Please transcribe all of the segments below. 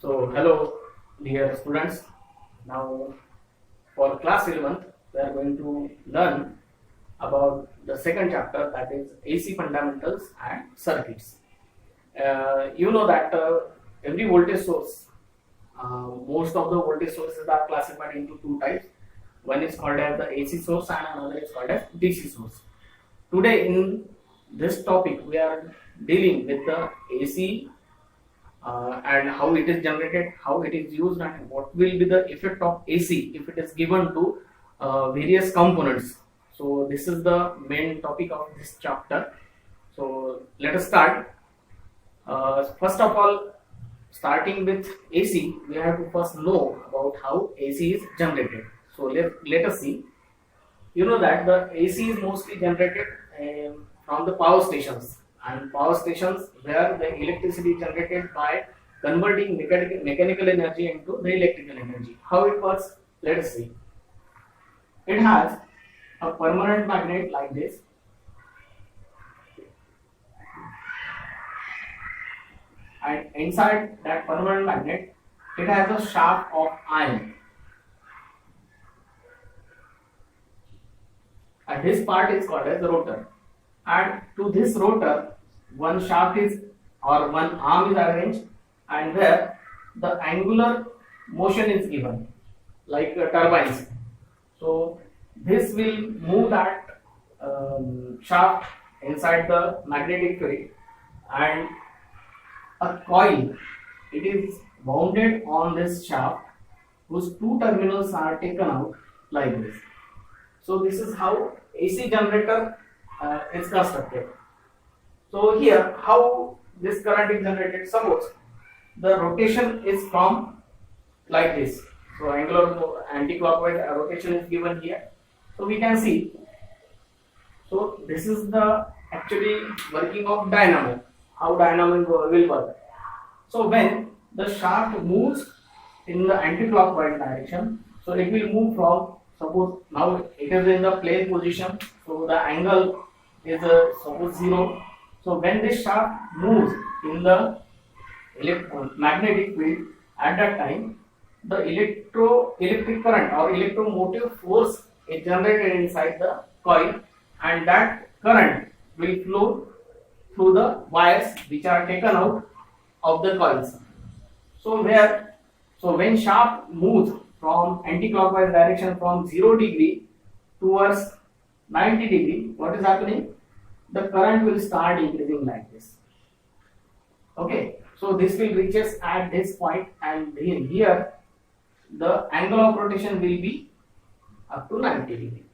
So, hello, dear students. Now, for class 11th, we are going to learn about the second chapter, that is AC fundamentals and circuits. You know that every voltage source, most of the voltage sources are classified into two types. One is called as the AC source and another is called as DC source. Today, in this topic, we are dealing with the AC and how it is generated, how it is used, and what will be the effect of AC if it is given to various components. So this is the main topic of this chapter. So let us start. First of all, starting with AC, we have to first know about how AC is generated. So let us see. You know that the AC is mostly generated from the power stations, and power stations where the electricity is generated by converting mechanical energy into the electrical energy. How it works? Let us see. It has a permanent magnet like this, and inside that permanent magnet it has a shaft of iron, and this part is called as the rotor. And to this rotor, one shaft is or one arm is arranged, and where the angular motion is given like turbines. So this will move that shaft inside the magnetic field, and a coil, it is wounded on this shaft whose two terminals are taken out like this. So this is how AC generator is constructed. So here, how this current is generated? Suppose the rotation is from like this. So angular anti-clockwise rotation is given here. So we can see. So this is the actually working of dynamo. How dynamo will work. So when the shaft moves in the anti-clockwise direction, so it will move from, suppose now it is in the plane position. So the angle is suppose 0. So when this shaft moves in the magnetic field, at that time the electric current or electromotive force is generated inside the coil, and that current will flow through the wires which are taken out of the coils. So when shaft moves from anti-clockwise direction from 0 degree towards 90 degree, what is happening? The current will start increasing like this. Okay, so this will reaches at this point, and here the angle of rotation will be up to 90 degree.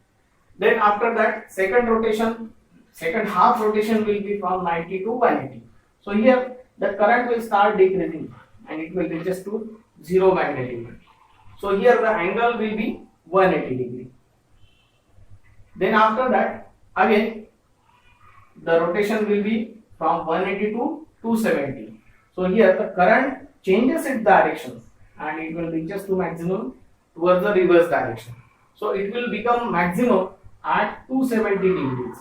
Then after that, second half rotation will be from 90 to 180. So here the current will start decreasing and it will reaches to 0 magnetic field. So here the angle will be 180 degree. Then after that, again the rotation will be from 180 to 270. So here the current changes its direction and it will reaches to maximum towards the reverse direction. So it will become maximum at 270 degrees.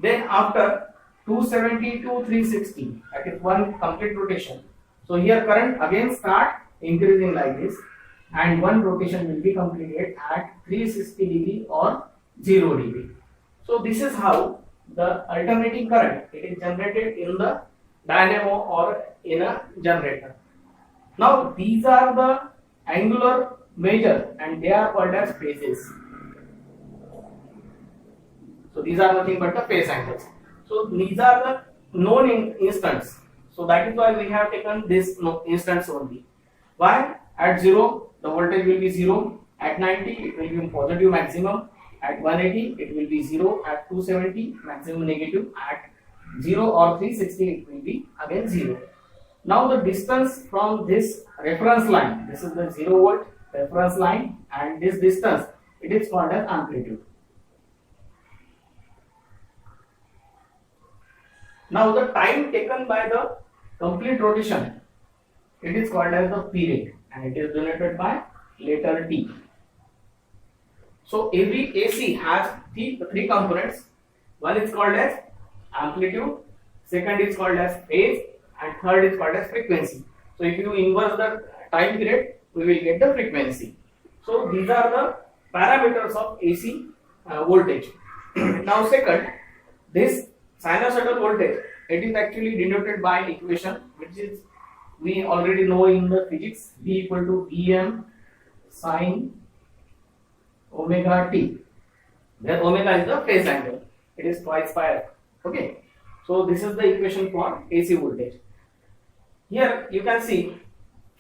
Then after 270 to 360, that is one complete rotation. So here current again start increasing like this, and one rotation will be completed at 360 degree or 0 degree. So this is how the alternating current it is generated in the dynamo or in a generator. Now these are the angular measure and they are called as phases. So these are nothing but the phase angles. So these are the known instants. So that is why we have taken this instance only. Why? At 0 the voltage will be 0, at 90 it will be positive maximum, at 180 it will be 0, at 270 maximum negative, at 0 or 360 it will be again 0. Now the distance from this reference line, this is the 0 volt reference line, and this distance it is called as amplitude. Now the time taken by the complete rotation, it is called as the period, and it is denoted by letter T. So every AC has three components. One is called as amplitude, second is called as phase, and third is called as frequency. So if you inverse the time period, we will get the frequency. So these are the parameters of AC voltage. Now second, this sinusoidal voltage, it is actually denoted by equation which is we already know in the physics, V equal to Vm sin omega t, where omega is the phase angle, it is twice pi f. Okay, so this is the equation for AC voltage. Here you can see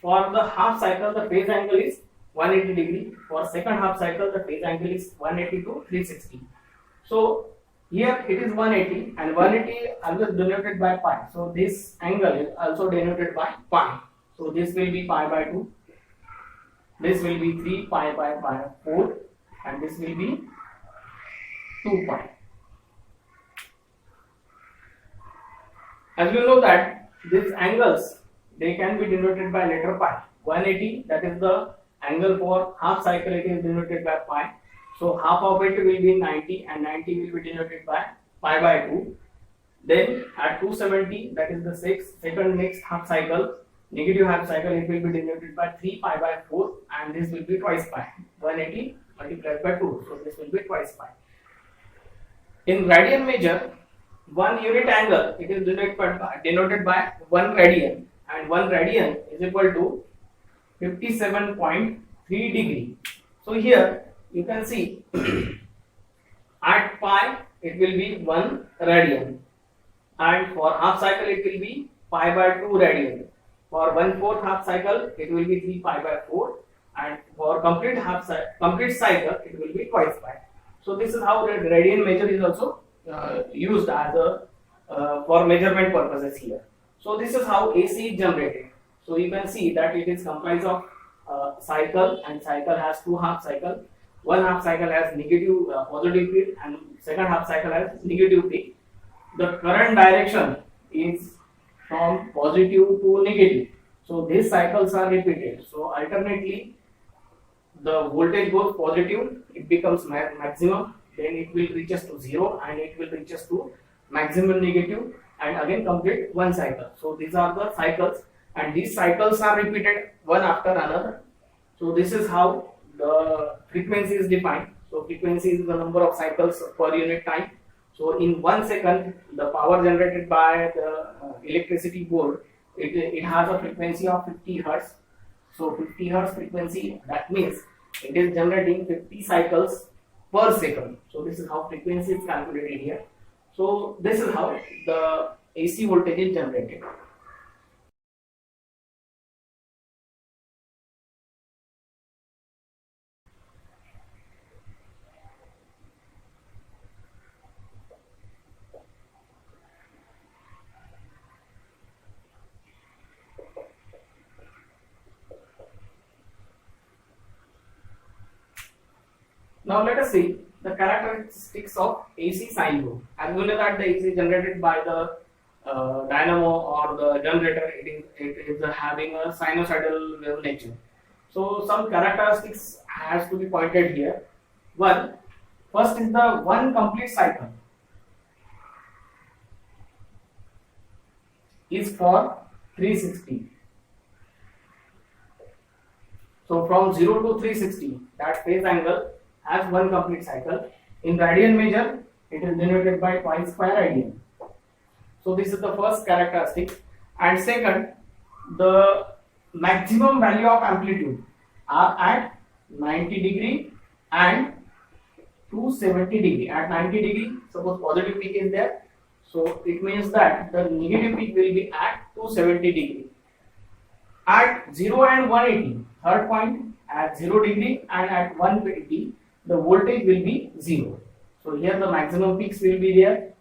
for the half cycle the phase angle is 180 degree, for second half cycle the phase angle is 180 to 360. So here it is 180 and 180 always denoted by pi, so this angle is also denoted by pi. So this will be pi by 2, this will be 3 pi by 4, and this will be 2 pi. As you know that these angles, they can be denoted by letter pi. 180, that is the angle for half cycle, it is denoted by pi. So half of it will be 90 and 90 will be denoted by pi by 2. Then at 270, that is the second next half cycle, negative half cycle, it will be denoted by 3 pi by 4, and this will be twice pi. 180 multiplied by 2, so this will be twice pi. In radian measure, 1 unit angle, it is denoted by 1 radian, and 1 radian is equal to 57.3 degree. So here you can see at pi it will be 1 radian, and for half cycle it will be pi by 2 radian. For 1/4 half cycle it will be 3 pi by 4, and for complete cycle it will be twice pi. So this is how the radian measure is also used as a for measurement purposes here. So this is how AC is generated. So you can see that it is comprised of cycle, and cycle has 2 half cycle. One half cycle has negative positive peak, and second half cycle has negative peak. The current direction is from positive to negative. So these cycles are repeated. So alternately, the voltage goes positive, it becomes maximum, then it will reaches to 0, and it will reaches to maximum negative, and again complete one cycle. So these are the cycles, and these cycles are repeated one after another. So this is how the frequency is defined. So frequency is the number of cycles per unit time. So in 1 second, the power generated by the electricity board, it has a frequency of 50 hertz. So 50 hertz frequency, that means it is generating 50 cycles per second. So this is how frequency is calculated here. So this is how the AC voltage is generated. Now let us see the characteristics of AC sine wave. As we know that the AC generated by the dynamo or the generator, it is having a sinusoidal wave nature. So some characteristics has to be pointed here. First is the one complete cycle is for 360. So from 0 to 360, that phase angle has one complete cycle. In radian measure, it is denoted by pi square radian. So this is the first characteristic. And second, the maximum value of amplitude are at 90 degree and 270 degree. At 90 degree, suppose positive peak is there, so it means that the negative peak will be at 270 degree. At 0 and 180, third point, at 0 degree and at 180, the voltage will be 0. So here the maximum peaks will be there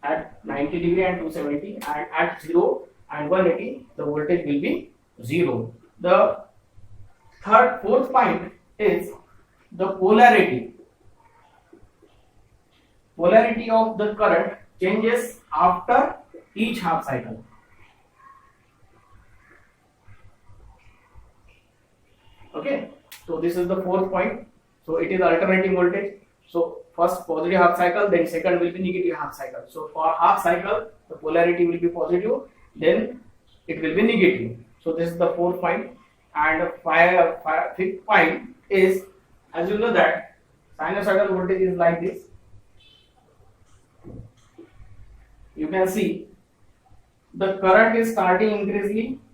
at 90 degree and 270, and at 0 and 180, the voltage will be 0. The fourth point is the polarity. Polarity of the current changes after each half cycle. Okay, so this is the fourth point. So it is alternating voltage. So first positive half cycle, then second will be negative half cycle. So for half cycle, the polarity will be positive, then it will be negative. So this is the fourth point, and fifth point is, as you know that sinusoidal voltage is like this. You can see the current is starting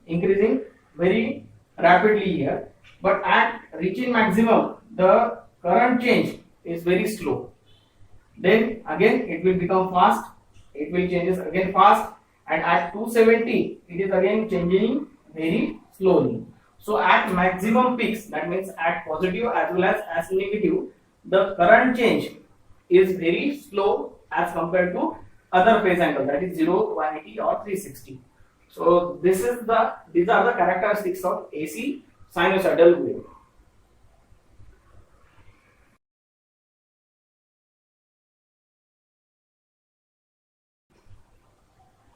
increasing very rapidly here, but at reaching maximum the current change is very slow. Then again it will become fast, it will changes again fast, and at 270 it is again changing very slowly. So at maximum peaks, that means at positive as well as negative, the current change is very slow as compared to other phase angle, that is 0, 180 or 360. So these are the characteristics of AC sinusoidal wave.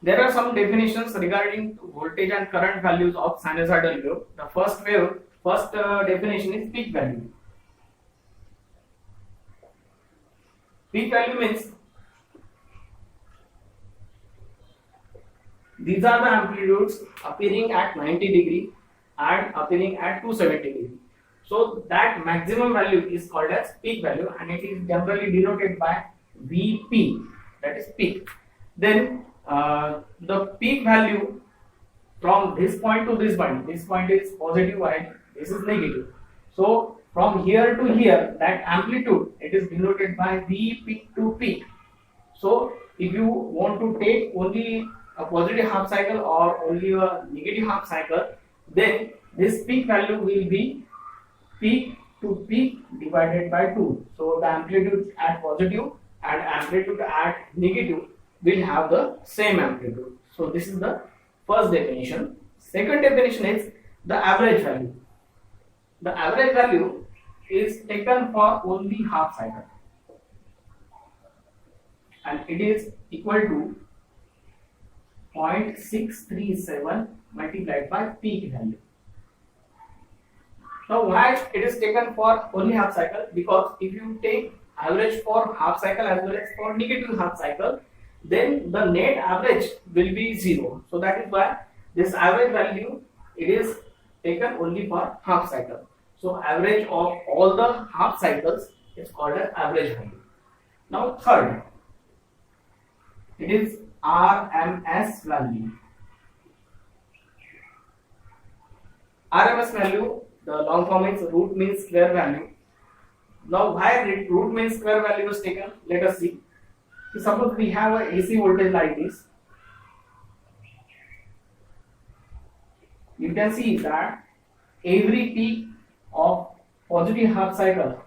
There are some definitions regarding voltage and current values of sinusoidal wave. The first definition is peak value. Peak value means these are the amplitudes appearing at 90 degree and appearing at 270 degree. So that maximum value is called as peak value, and it is generally denoted by Vp, that is peak. Then the peak value from this point to this point is positive and this is negative. So from here to here, that amplitude, it is denoted by V peak to peak. So if you want to take only a positive half cycle or only a negative half cycle, then this peak value will be peak to peak divided by 2. So the amplitude at positive and amplitude at negative will have the same amplitude. So this is the first definition. Second definition is the average value. The average value is taken for only half cycle, and it is equal to 0.637 multiplied by peak value. Now why it is taken for only half cycle? Because if you take average for half cycle as well as for negative half cycle, then the net average will be 0. So that is why this average value, it is taken only for half cycle. So average of all the half cycles is called as average value. Now third, it is RMS value. RMS value, the long form is root mean square value. Now why root mean square value is taken? Let us see. Suppose we have a AC voltage like this. You can see that every peak of positive half cycle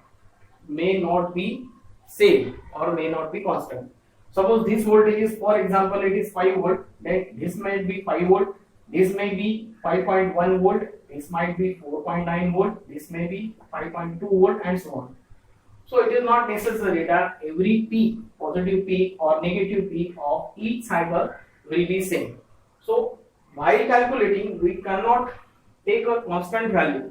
may not be same or may not be constant. Suppose this voltage is, for example, it is 5 volt, then this might be 5 volt, this may be 5.1 volt, this might be 4.9 volt, this may be 5.2 volt, and so on. So it is not necessary that every peak, positive peak or negative peak of each cycle will be same. So while calculating, we cannot take a constant value.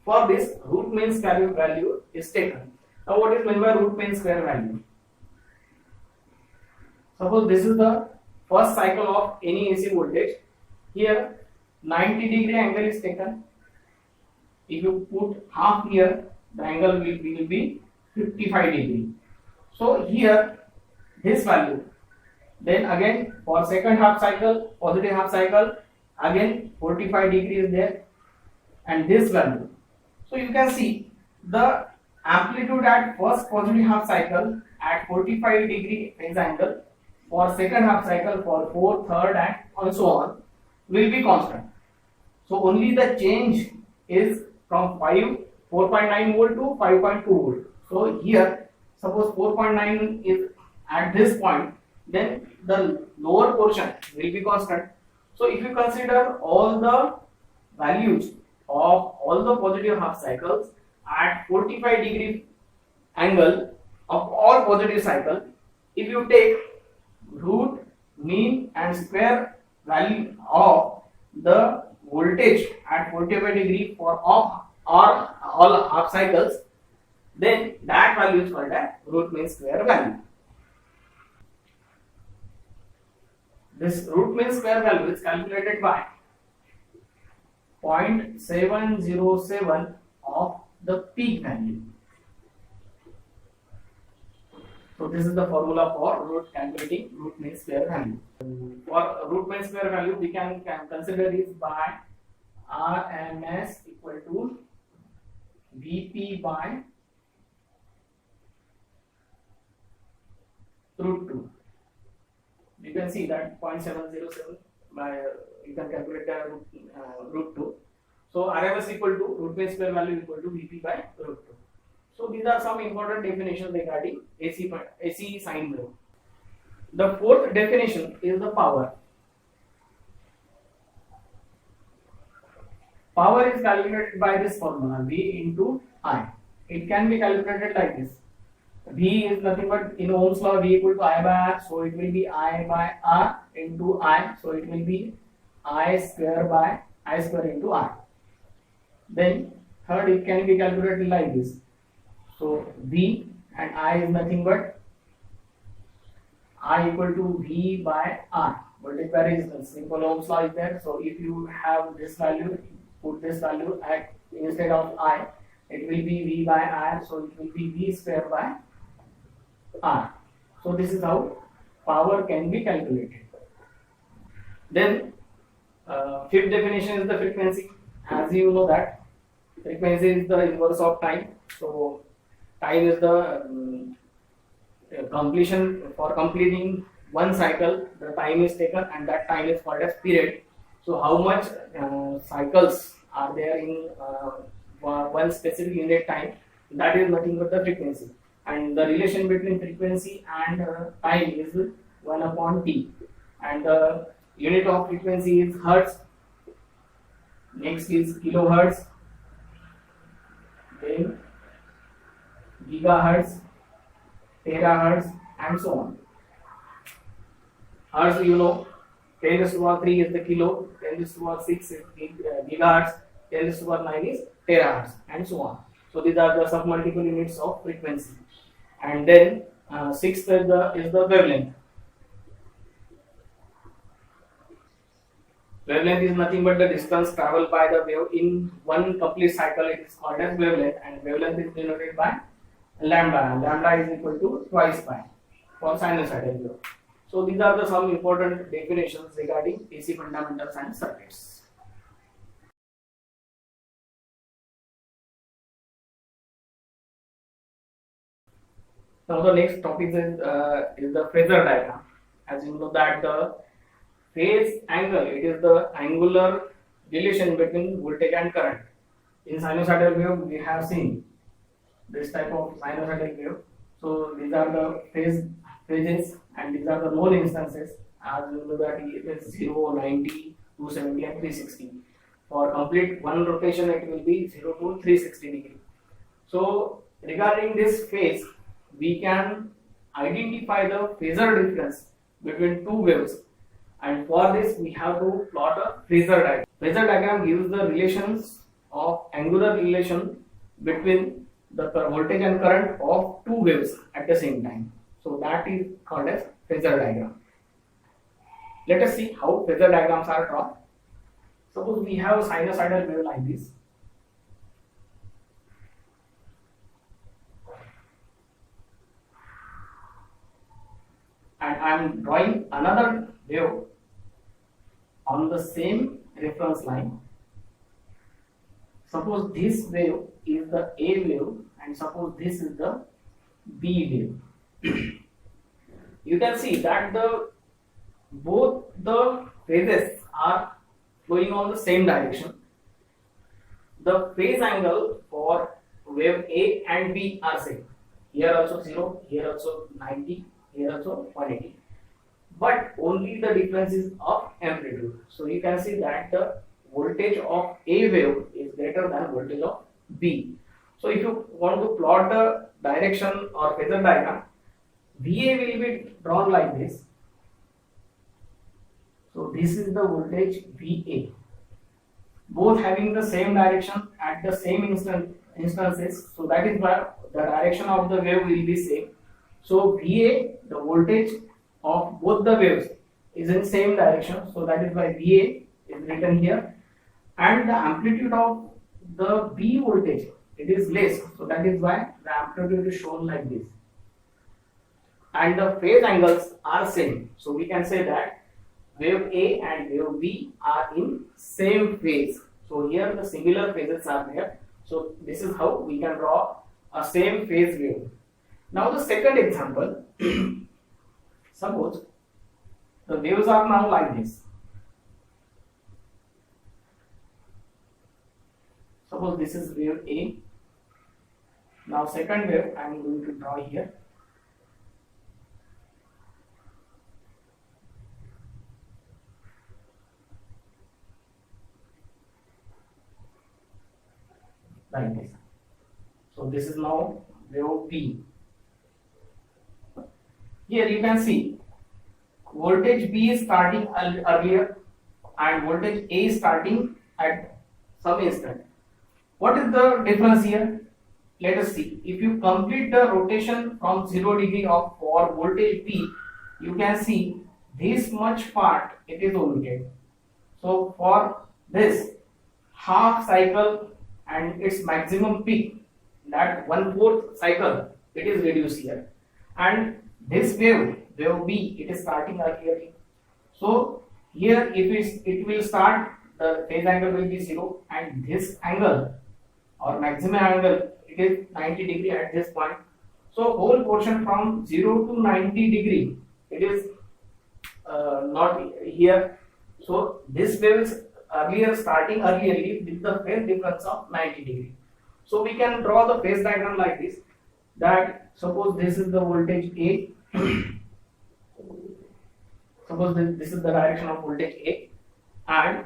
For this, root mean square value is taken. Now what is meant by root mean square value? Suppose this is the first cycle of any AC voltage. Here 90 degree angle is taken. If you put half here, the angle will be 55 degree. So here this value, then again for second half cycle, positive half cycle, again 45 degree is there, and this value. So you can see the amplitude at first positive half cycle at 45 degree phase angle, for second half cycle, for fourth, third, and so on will be constant. So only the change is from 4.9 volt to 5.2 volt. So here suppose 4.9 is at this point, then the lower portion will be constant. So if you consider all the values of all the positive half cycles at 45 degree angle of all positive cycle, if you take root, mean, and square value of the voltage at 45 degree for all half cycles, then that value is called as root mean square value. This root mean square value is calculated by 0.707 of the peak value. So this is the formula for calculating root mean square value. For root mean square value, we can consider is by RMS equal to VP by root 2. You can see that 0.707 by you can calculate the root 2. So RMS equal to root mean square value equal to VP by root 2. So these are some important definitions regarding AC sine wave. The fourth definition is the power. Power is calculated by this formula V into I. It can be calculated like this. V is nothing but in Ohm's law V equal to I by R, so it will be I by R into I, so it will be I square into R. Then third, it can be calculated like this. So V and I is nothing but I equal to V by R. Voltage by resistance. Simple Ohm's law is there. So if you have this value, put this value at instead of I, it will be V by R. So it will be V square by R. So this is how power can be calculated. Then fifth definition is the frequency. As you know that frequency is the inverse of time. So time is the completion for completing one cycle. The time is taken and that time is called as period. So how much cycles are there in one specific unit time? That is nothing but the frequency. And the relation between frequency and time is 1 upon T. And the unit of frequency is hertz. Next is kilohertz. Then gigahertz, terahertz, and so on. Hertz, you know, 10 to the power 3 is the kilo, 10 to the power 6 is gigahertz, 10 to the power 9 is terahertz, and so on. So these are the submultiple units of frequency. And then sixth is the wavelength. Wavelength is nothing but the distance traveled by the wave in one complete cycle. It is called as wavelength, and wavelength is denoted by lambda. Lambda is equal to twice pi for sinusoidal wave. So these are the some important definitions regarding AC fundamentals and circuits. Now the next topic is the phasor diagram. As you know that the phase angle, it is the angular relation between voltage and current. In sinusoidal wave we have seen this type of sinusoidal wave. So these are the phases and these are the known instances. As you know that it is 0, 90, 270 and 360. For complete one rotation it will be 0 to 360 degree. So regarding this phase, we can identify the phasor difference between two waves, and for this we have to plot a phasor diagram. Phasor diagram gives the relations of angular relation between the voltage and current of two waves at the same time. So that is called as phasor diagram. Let us see how phasor diagrams are drawn. Suppose we have a sinusoidal wave like this. And I am drawing another wave on the same reference line. Suppose this wave is the A wave and suppose this is the B wave. You can see that both the phases are flowing on the same direction. The phase angle for wave A and B are same. Here also 0, here also 90, here also 180. But only the difference is of amplitude. So you can see that the voltage of A wave is greater than voltage of B. So if you want to plot the direction or phasor diagram, VA will be drawn like this. So this is the voltage VA. Both having the same direction at the same instances. So that is why the direction of the wave will be same. So VA, the voltage of both the waves is in same direction. So that is why VA is written here. and the amplitude of the B voltage, it is less, so that is why the amplitude is shown like this, and the phase angles are same. So we can say that wave A and wave B are in same phase. So here the similar phases are there. So this is how we can draw a same phase wave. Now the second example, suppose the waves are now like this. Suppose this is wave A. Now second wave I am going to draw here. Like this. So this is now wave B. Here you can see voltage B is starting earlier and voltage A is starting at some instant. What is the difference here? Let us see. If you complete the rotation from 0 degree of for voltage B, you can see this much part it is omitted. So for this half cycle and its maximum peak, that 1/4 cycle, it is reduced here, and this wave B, it is starting earlier. So here if it will start, the phase angle will be 0, and this angle or maximum angle, it is 90 degree at this point. So whole portion from 0 to 90 degree, it is not here. So this wave is starting earlier with the phase difference of 90 degree. So we can draw the phase diagram like this, that suppose this is the voltage A. Suppose this is the direction of voltage A, and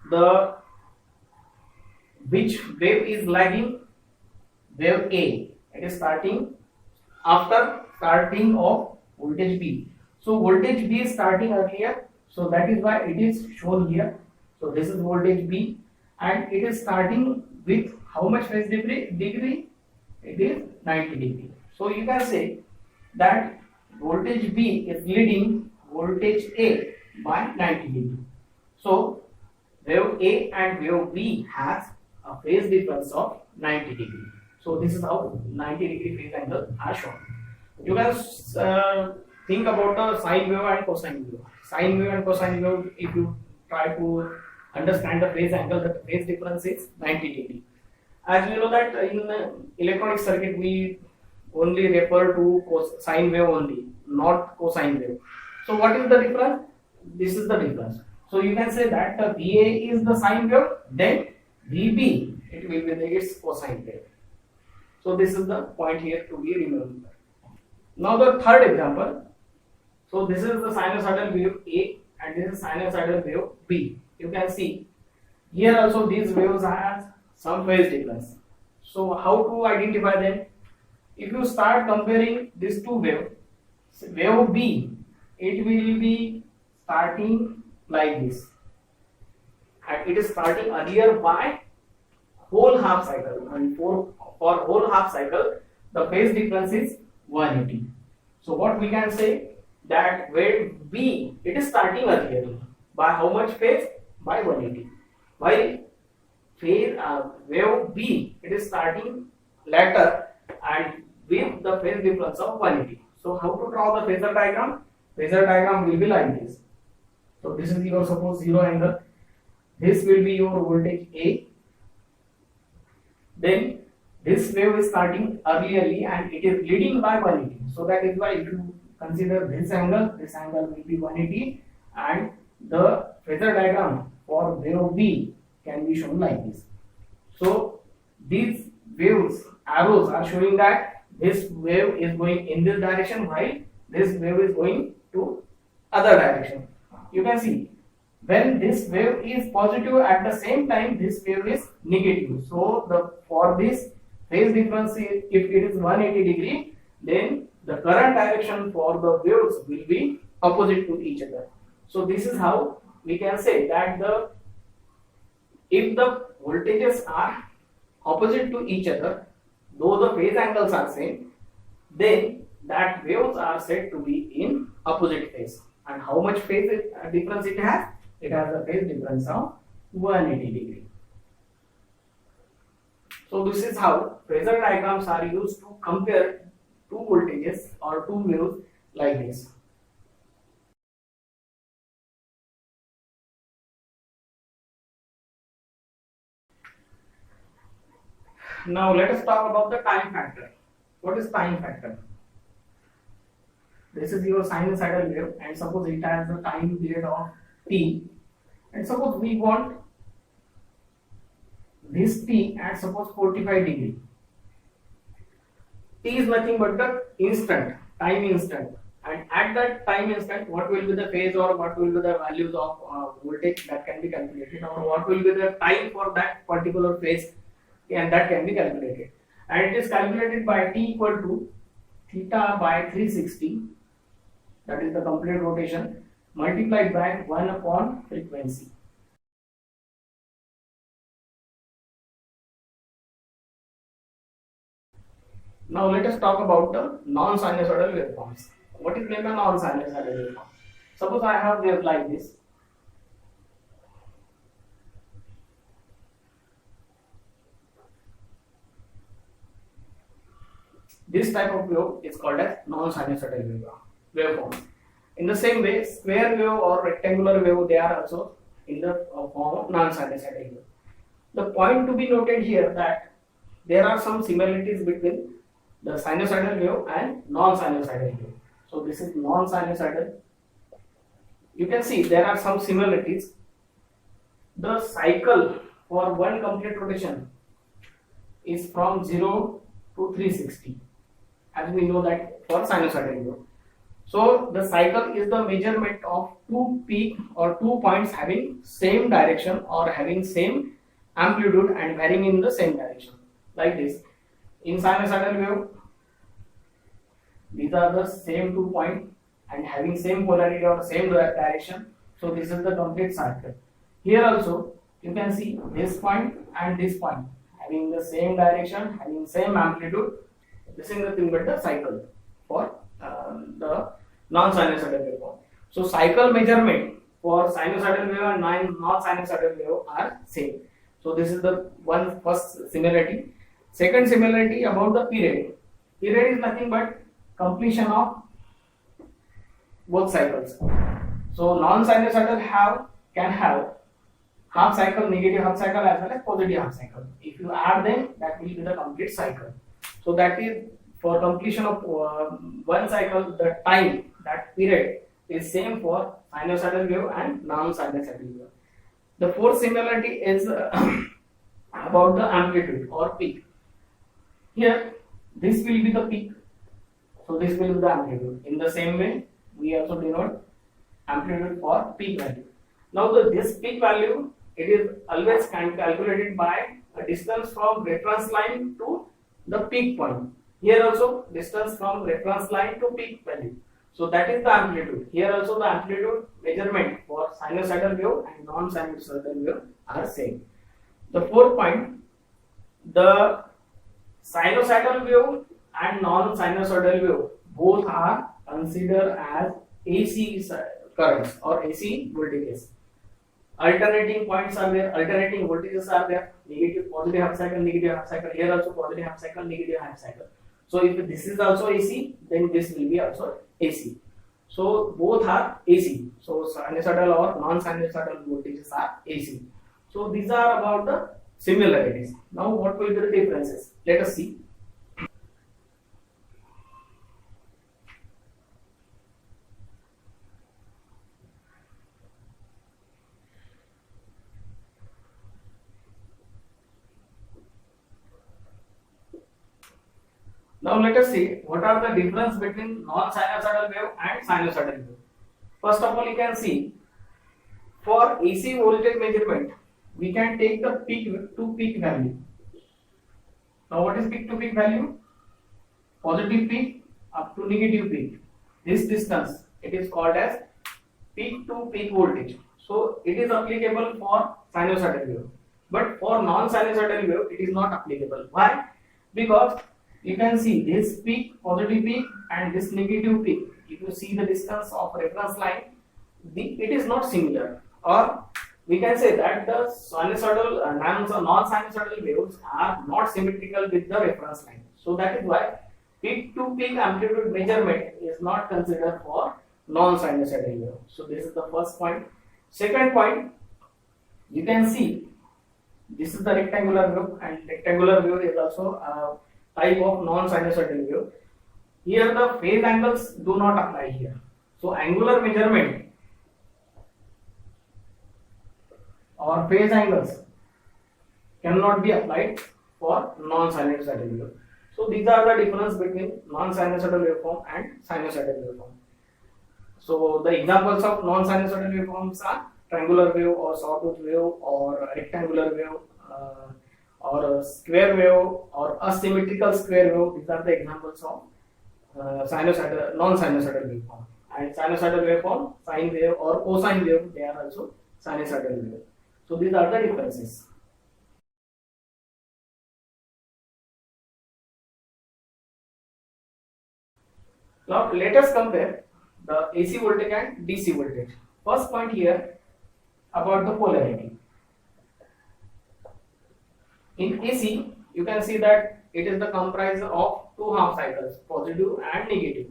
the which wave is lagging? Wave A. It is starting after starting of voltage B. So voltage B is starting earlier, so that is why it is shown here. So this is voltage B, and it is starting with how much phase degree? It is 90 degree. So you can say that voltage B is leading voltage A by 90 degree. So wave A and wave B has a phase difference of 90 degree. So this is how 90 degree phase angle are shown. You can think about the sine wave and cosine wave. Sine wave and cosine wave, if you try to understand the phase angle, the phase difference is 90 degree. As you know that in electronic circuit we only refer to sine wave only, not cosine wave. So what is the difference? This is the difference. So you can say that the VA is the sine wave, then VB it will be its cosine wave. So this is the point here to be remembered. Now the third example. So this is the sinusoidal wave A and this is sinusoidal wave B. You can see here also these waves have some phase difference. So how to identify them? If you start comparing these two waves, wave B, it will be starting like this, and it is starting earlier by whole half cycle, and for whole half cycle the phase difference is 180. So what we can say, that wave B, it is starting earlier by how much phase? By 180. While phase wave B, it is starting later and with the phase difference of 180. So how to draw the phasor diagram? Phasor diagram will be like this. So this is your suppose 0 angle. This will be your voltage A. Then this wave is starting earlierly and it is leading by 180. So that is why if you consider this angle will be 180, and the phasor diagram for wave B can be shown like this. So these waves arrows are showing that this wave is going in this direction while this wave is going to other direction. You can see when this wave is positive, at the same time this wave is negative. So for this phase difference, if it is 180 degree, then the current direction for the waves will be opposite to each other. So this is how we can say that if the voltages are opposite to each other, though the phase angles are same, then that waves are said to be in opposite phase. And how much phase difference it has? It has a phase difference of 180 degree. So this is how phasor diagrams are used to compare two voltages or two waves like this. Now let us talk about the time factor. What is time factor? This is your sinusoidal wave, and suppose it has the time period of t, and suppose we want this t at suppose 45 degree. T is nothing but the instant, time instant, and at that time instant what will be the phase or what will be the values of voltage that can be calculated, or what will be the time for that particular phase, and that can be calculated, and it is calculated by t equal to theta by 360, that is the complete rotation, multiplied by 1 upon frequency. Now let us talk about the non-sinusoidal waveforms. What is meant by non-sinusoidal waveform? Suppose I have wave like this. This type of wave is called as non-sinusoidal waveform. In the same way, square wave or rectangular wave, they are also in the form of non-sinusoidal wave. The point to be noted here that there are some similarities between the sinusoidal wave and non-sinusoidal wave. So this is non-sinusoidal. You can see there are some similarities. The cycle for one complete rotation is from 0 to 360, as we know that for sinusoidal wave. So the cycle is the measurement of two peak or 2 points having same direction or having same amplitude and varying in the same direction, like this. In sinusoidal wave, these are the same 2 points and having same polarity or same direction. So this is the complete cycle. Here also you can see this point and this point having the same direction, having same amplitude. This is nothing but the cycle for the non-sinusoidal waveform. So cycle measurement for sinusoidal wave and non-sinusoidal wave are same. So this is the one first similarity. Second similarity about the period. Period is nothing but completion of both cycles. So non-sinusoidal can have half cycle, negative half cycle as well as positive half cycle. If you add them, that will be the complete cycle. So that is for completion of one cycle, the time, that period is same for sinusoidal wave and non-sinusoidal wave. The fourth similarity is about the amplitude or peak. Here this will be the peak, so this will be the amplitude. In the same way, we also denote amplitude for peak value. Now this peak value, it is always calculated by a distance from reference line to the peak point. Here also distance from reference line to peak value. So that is the amplitude. Here also the amplitude measurement for sinusoidal wave and non-sinusoidal wave are same. The fourth point, the sinusoidal wave and non-sinusoidal wave both are considered as AC currents or AC voltages. Alternating points are there, alternating voltages are there, negative, positive half cycle, negative half cycle. Here also positive half cycle, negative half cycle. So if this is also AC, then this will be also AC. So both are AC. So sinusoidal or non-sinusoidal voltages are AC. So these are about the similarities. Now what will be the differences? Let us see. Now let us see what are the difference between non-sinusoidal wave and sinusoidal wave. First of all, you can see for AC voltage measurement, we can take the peak to peak value. Now what is peak to peak value? Positive peak up to negative peak. This distance, it is called as peak to peak voltage. So it is applicable for sinusoidal wave, but for non-sinusoidal wave it is not applicable. Why? Because you can see this peak, positive peak, and this negative peak. If you see the distance of reference line, it is not similar, or we can say that the sinusoidal non-sinusoidal waves are not symmetrical with the reference line. So that is why peak to peak amplitude measurement is not considered for non-sinusoidal wave. So this is the first point. Second point, you can see this is the rectangular wave, and rectangular wave is also a type of non-sinusoidal wave. Here the phase angles do not apply here. So angular measurement or phase angles cannot be applied for non-sinusoidal wave. So these are the difference between non-sinusoidal waveform and sinusoidal waveform. So the examples of non-sinusoidal waveforms are triangular wave or sawtooth wave or rectangular wave or a square wave or asymmetrical square wave. These are the examples of non-sinusoidal waveform. And sinusoidal waveform, sine wave or cosine wave, they are also sinusoidal wave. So these are the differences. Now let us compare the AC voltage and DC voltage. First point here about the polarity. In AC, you can see that it is the comprised of two half cycles, positive and negative.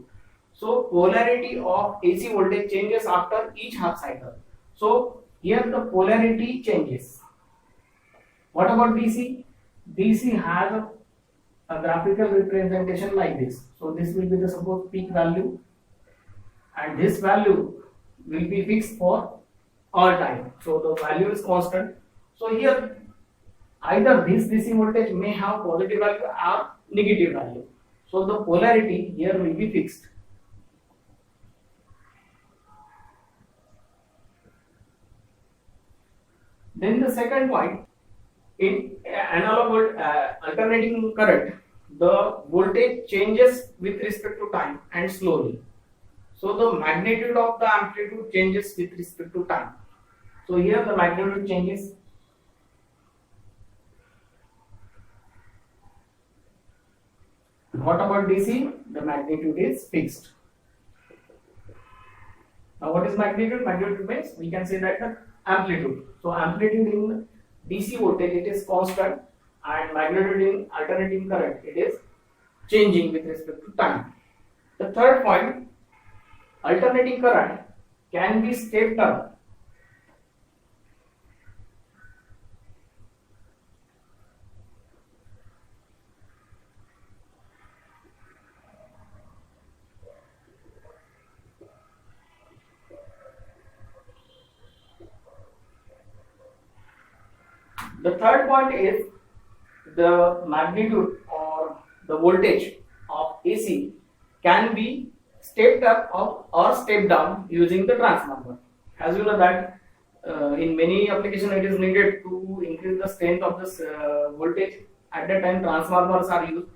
So polarity of AC voltage changes after each half cycle. So here the polarity changes. What about DC? DC has a graphical representation like this. So this will be the suppose peak value, and this value will be fixed for all time. So the value is constant. So here either this DC voltage may have positive value or negative value. So the polarity here will be fixed. Then the second point, in analog alternating current, the voltage changes with respect to time and slowly. So the magnitude of the amplitude changes with respect to time. So here the magnitude changes. What about DC? The magnitude is fixed. Now what is magnitude? Magnitude means we can say that the amplitude. So amplitude in DC voltage it is constant, and magnitude in alternating current it is changing with respect to time. The third point, alternating current can be stepped up. The third point is the magnitude or the voltage of AC can be stepped up or stepped down using the transformer. As you know that in many applications it is needed to increase the strength of this voltage. At that time transformers are used,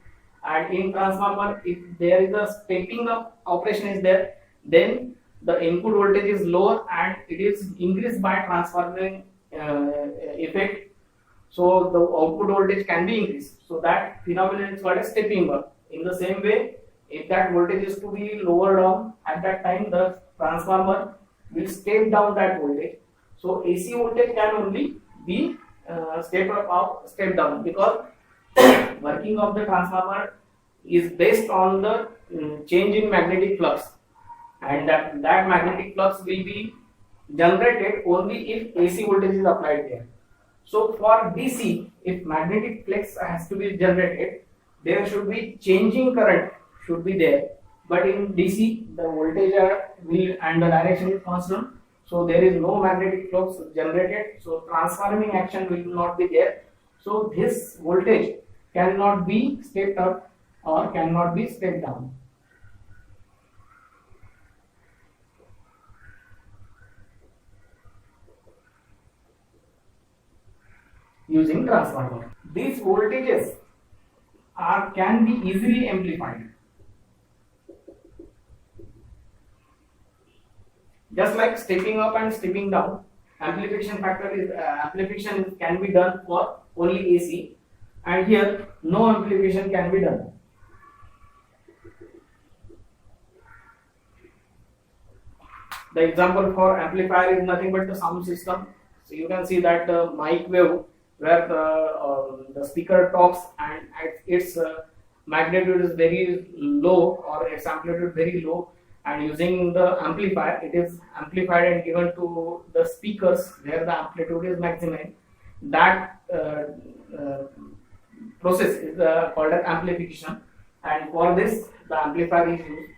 and in transformer if there is a stepping up operation is there, then the input voltage is lower and it is increased by transforming effect. So the output voltage can be increased. So that phenomenon is called as stepping up. In the same way, if that voltage is to be lower down, at that time the transformer will step down that voltage. So AC voltage can only be step up or step down, because working of the transformer is based on the change in magnetic flux, and that magnetic flux will be generated only if AC voltage is applied there. So for DC, if magnetic flux has to be generated, there should be changing current should be there. But in DC, the voltage will and the direction is constant, so there is no magnetic flux generated. So transforming action will not be there. So this voltage cannot be stepped up or cannot be stepped down using transformer. These voltages can be easily amplified. Just like stepping up and stepping down, amplification can be done for only AC, and here no amplification can be done. The example for amplifier is nothing but the sound system. So you can see that the mic wave where the speaker talks and its magnitude is very low or its amplitude very low, and using the amplifier it is amplified and given to the speakers where the amplitude is maximum. That process is called as amplification, and for this the amplifier is used.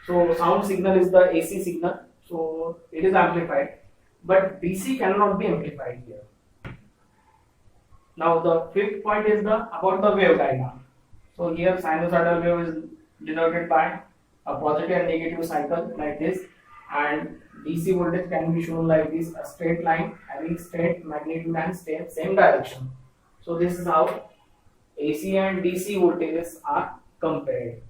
So sound signal is the AC signal, so it is amplified, but DC cannot be amplified here. Now the fifth point is about the wave diagram. So here sinusoidal wave is denoted by a positive and negative cycle like this, and DC voltage can be shown like this, a straight line having straight magnitude and same direction. So this is how AC and DC voltages are compared.